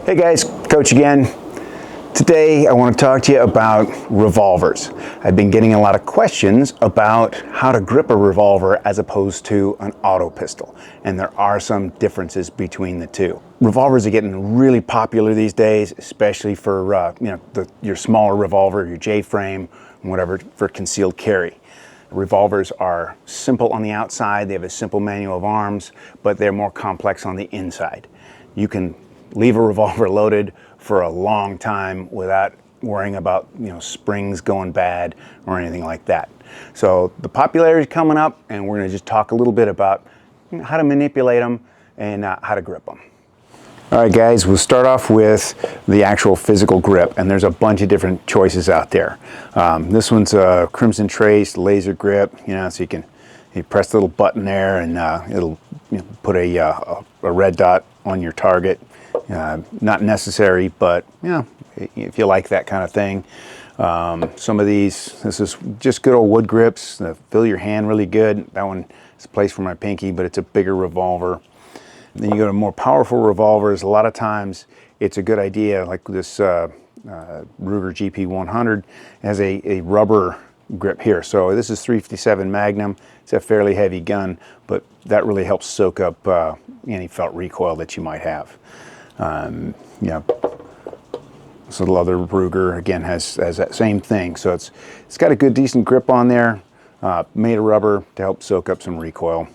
Hey guys, Coach again. Today I want to talk to you about revolvers. I've been getting a lot of questions about how to grip a revolver as opposed to an auto pistol, and there are some differences between the two. Revolvers are getting really popular these days, especially for your smaller revolver, your J-frame, whatever, for concealed carry. Revolvers are simple on the outside, they have a simple manual of arms, but they're more complex on the inside. You can leave a revolver loaded for a long time without worrying about springs going bad or anything like that. So the popularity is coming up, and we're going to just talk a little bit about how to manipulate them and how to grip them. All right guys, we'll start off with the actual physical grip, and there's a bunch of different choices out there. This one's a Crimson Trace laser grip, so you press the little button there and it'll put a red dot on your target. Not necessary, but if you like that kind of thing. Some of these, this is just good old wood grips that feel your hand really good. That one is placed for my pinky, but it's a bigger revolver. Then you go to more powerful revolvers. A lot of times it's a good idea, like this Ruger GP100 has a rubber grip here. So this is 357 Magnum. It's a fairly heavy gun, but that really helps soak up any felt recoil that you might have. This little other Ruger again has that same thing. So it's got a good decent grip on there, made of rubber to help soak up some recoil.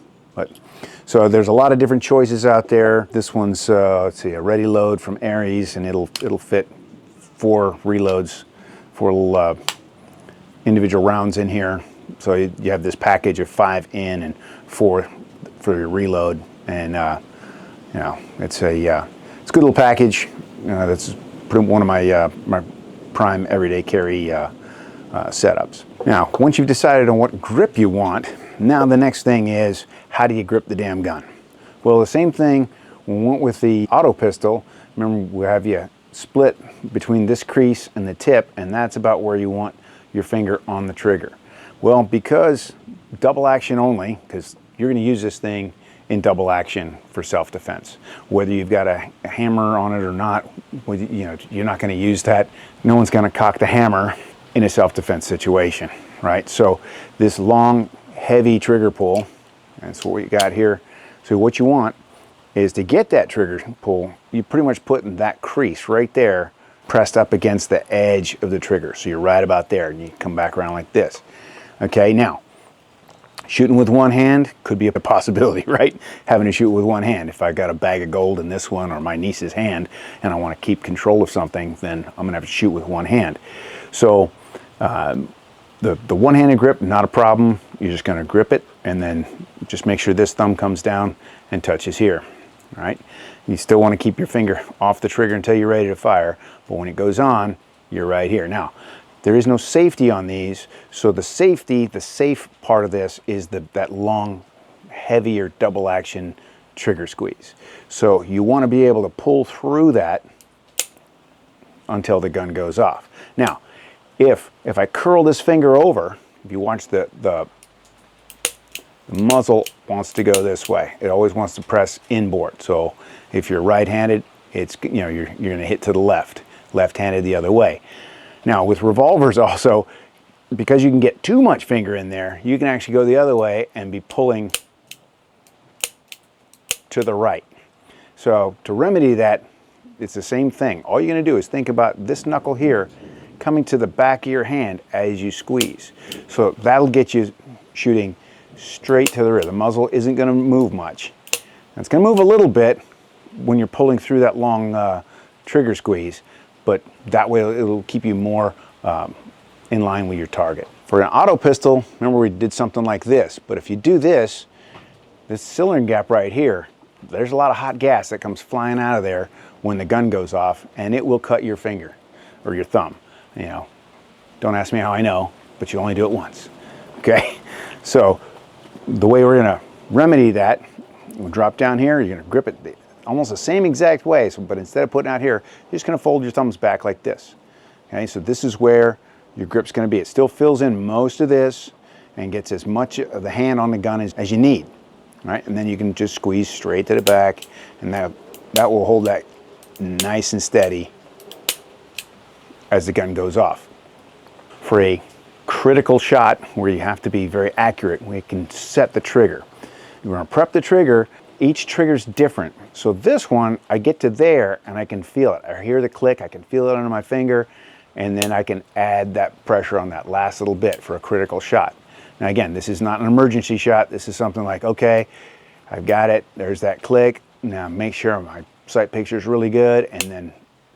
So there's a lot of different choices out there. This one's let's see, a Ready Load from Aries, and it'll fit 4 reloads, 4 little individual rounds in here. So you have this package of 5 in and 4 for your reload, and it's a good little package. That's one of my my prime everyday carry setups. Now, once you've decided on what grip you want, now the next thing is, how do you grip the damn gun? Well, the same thing we went with the auto pistol. Remember, we have you split between this crease and the tip, and that's about where you want your finger on the trigger. Well, because double action only, because you're going to use this thing in double action for self-defense. Whether you've got a hammer on it or not, you're not going to use that. No one's going to cock the hammer in a self-defense situation, right? So this long, heavy trigger pull, that's what we got here. So what you want is to get that trigger pull, you pretty much put in that crease right there, pressed up against the edge of the trigger. So you're right about there, and you come back around like this. Okay, now, shooting with one hand could be a possibility, right? Having to shoot with one hand. If I got a bag of gold in this one, or my niece's hand, and I want to keep control of something, then I'm gonna have to shoot with one hand. So the one-handed grip, not a problem. You're just gonna grip it, and then just make sure this thumb comes down and touches here, all right? You still wanna keep your finger off the trigger until you're ready to fire, but when it goes on, you're right here. Now, there is no safety on these, so the safe part of this is that long, heavier double action trigger squeeze. So you wanna be able to pull through that until the gun goes off. Now, if I curl this finger over, if you watch the muzzle wants to go this way. It always wants to press inboard. So if you're right-handed, it's you're gonna hit to the left. Left-handed the other way. Now with revolvers also, because you can get too much finger in there, you can actually go the other way and be pulling to the right. So to remedy that, it's the same thing. All you're gonna do is think about this knuckle here coming to the back of your hand as you squeeze. So that'll get you shooting straight to the rear. The muzzle isn't gonna move much. It's gonna move a little bit when you're pulling through that long trigger squeeze, but that way it'll keep you more in line with your target. For an auto pistol, remember we did something like this, but if you do this cylinder gap right here, there's a lot of hot gas that comes flying out of there when the gun goes off, and it will cut your finger or your thumb. Don't ask me how I know, but you only do it once, okay? So the way we're gonna remedy that, we'll drop down here, you're gonna grip it almost the same exact way, but instead of putting out here, you're just gonna fold your thumbs back like this. Okay, so this is where your grip's gonna be. It still fills in most of this and gets as much of the hand on the gun as you need, right? And then you can just squeeze straight to the back, and that will hold that nice and steady as the gun goes off. For a critical shot where you have to be very accurate, we can set the trigger. We're going to prep the trigger. Each trigger's different. So this one, I get to there and I can feel it. I hear the click, I can feel it under my finger, and then I can add that pressure on that last little bit for a critical shot. Now again, this is not an emergency shot. This is something like, okay, I've got it, there's that click. Now make sure my sight picture is really good, and then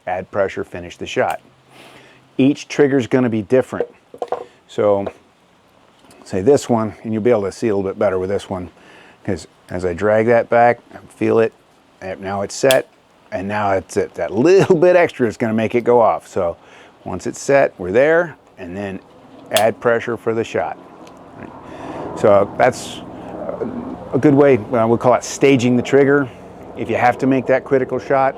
add pressure, finish the shot. Each trigger is going to be different. So say this one, and you'll be able to see a little bit better with this one, because as I drag that back, I feel it, and now it's set, and now it's at that little bit extra is going to make it go off. So once it's set, we're there, and then add pressure for the shot. Right. So that's a good way, we'll call it staging the trigger. If you have to make that critical shot,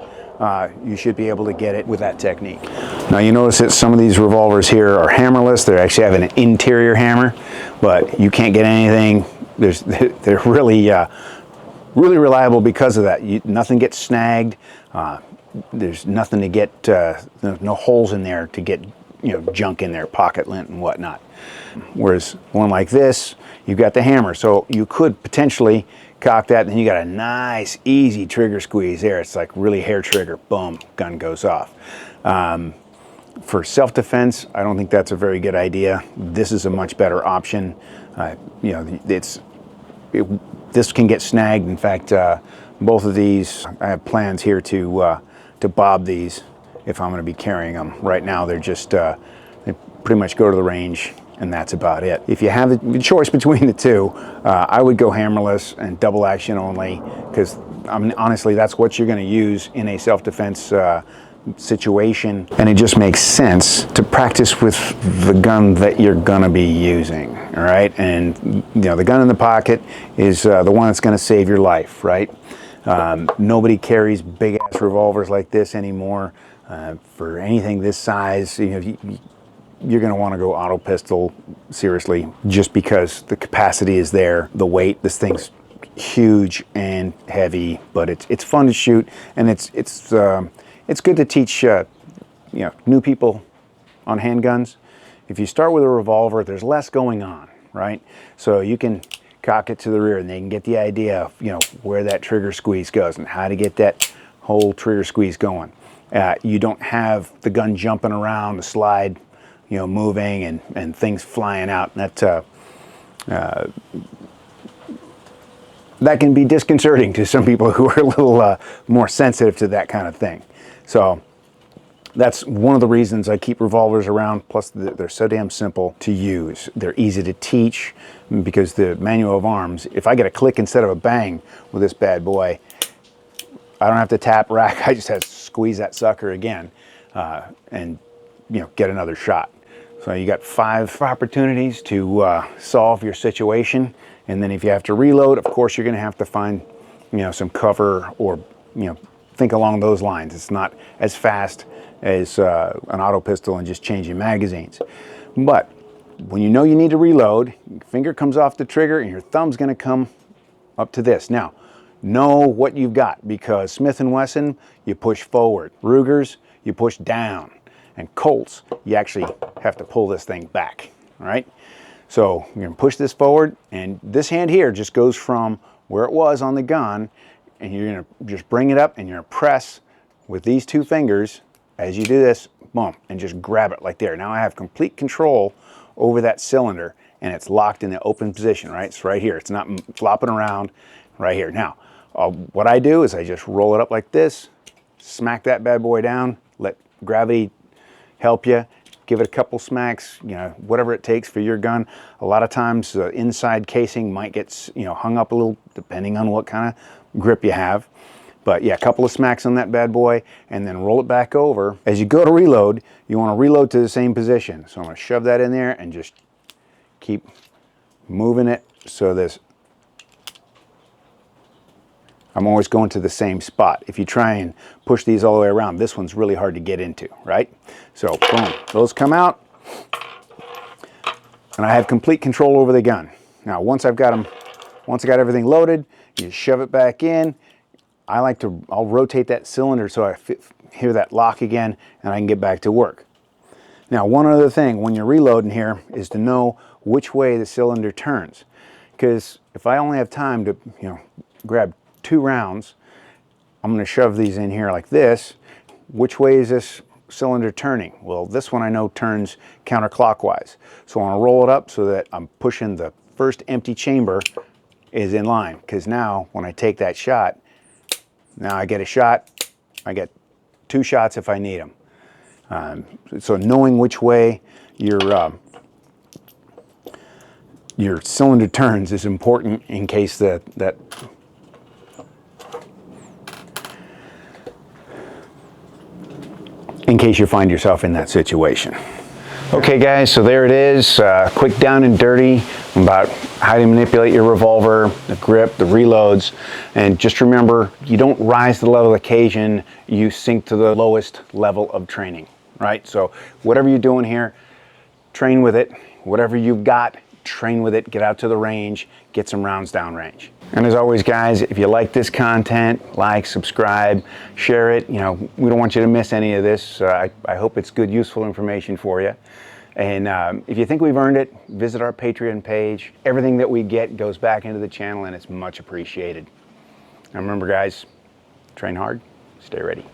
you should be able to get it with that technique. Now you notice that some of these revolvers here are hammerless. They actually have an interior hammer, but you can't get anything. They're really, really reliable because of that. Nothing gets snagged. There's nothing to get, no holes in there to get, junk in there, pocket lint and whatnot. Whereas one like this, you've got the hammer, so you could potentially cock that, and then you got a nice, easy trigger squeeze there. It's like really hair trigger, boom, gun goes off. For self-defense, I don't think that's a very good idea. This is a much better option. This can get snagged. In fact, both of these, I have plans here to bob these if I'm going to be carrying them. Right now, they're just, they pretty much go to the range, and that's about it. If you have the choice between the two, I would go hammerless and double action only, because honestly, that's what you're going to use in a self-defense situation, and it just makes sense to practice with the gun that you're going to be using. All right, and the gun in the pocket is the one that's going to save your life, right? Nobody carries big ass revolvers like this anymore. For anything this size, you're going to want to go auto pistol, seriously, just because the capacity is there, the weight. This thing's huge and heavy, but it's fun to shoot, and it's good to teach new people on handguns. If you start with a revolver, there's less going on, right? So you can cock it to the rear, and they can get the idea of where that trigger squeeze goes and how to get that whole trigger squeeze going. You don't have the gun jumping around, the slide moving and things flying out. That can be disconcerting to some people who are a little more sensitive to that kind of thing. So that's one of the reasons I keep revolvers around. Plus, they're so damn simple to use. They're easy to teach, because the manual of arms, if I get a click instead of a bang with this bad boy, I don't have to tap rack. I just have to squeeze that sucker again and get another shot. So you got 5 opportunities to solve your situation, and then if you have to reload, of course you're going to have to find some cover, or think along those lines. It's not as fast as an auto pistol and just changing magazines. But when you need to reload, your finger comes off the trigger and your thumb's going to come up to this. Now, know what you've got, because Smith & Wesson, you push forward. Rugers, you push down. And Colts, you actually have to pull this thing back, all right? So you're going to push this forward, and this hand here just goes from where it was on the gun, and you're going to just bring it up, and you're going to press with these 2 fingers. As you do this, boom, and just grab it like there. Now I have complete control over that cylinder, and it's locked in the open position, right? It's right here. It's not flopping around right here. Now, what I do is I just roll it up like this, smack that bad boy down, let gravity help you, give it a couple smacks, whatever it takes for your gun. A lot of times the inside casing might get hung up a little, depending on what kind of grip you have. But yeah, a couple of smacks on that bad boy, and then roll it back over. As you go to reload, you want to reload to the same position. So I'm going to shove that in there and just keep moving it so I'm always going to the same spot. If you try and push these all the way around, this one's really hard to get into, right? So boom, those come out, and I have complete control over the gun. Now, once I got everything loaded, you shove it back in. I'll rotate that cylinder so I hear that lock again and I can get back to work. Now, one other thing when you're reloading here is to know which way the cylinder turns. Because if I only have time to, grab 2 rounds, I'm going to shove these in here like this. Which way is this cylinder turning? Well, this one I know turns counterclockwise. So I want to roll it up so that I'm pushing the first empty chamber is in line. Because now when I take that shot, now I get a shot, I get 2 shots if I need them. So knowing which way your cylinder turns is important in case in case you find yourself in that situation. Okay guys, so there it is, quick down and dirty about how to manipulate your revolver, the grip, the reloads, and just remember, you don't rise to the level of occasion, you sink to the lowest level of training, right? So whatever you're doing here, train with it. Whatever you've got, train with it, get out to the range, get some rounds down range. And as always guys, if you like this content, like, subscribe, share it. We don't want you to miss any of this. I hope it's good, useful information for you. And if you think we've earned it, visit our Patreon page. Everything that we get goes back into the channel and it's much appreciated. And remember guys, train hard, stay ready.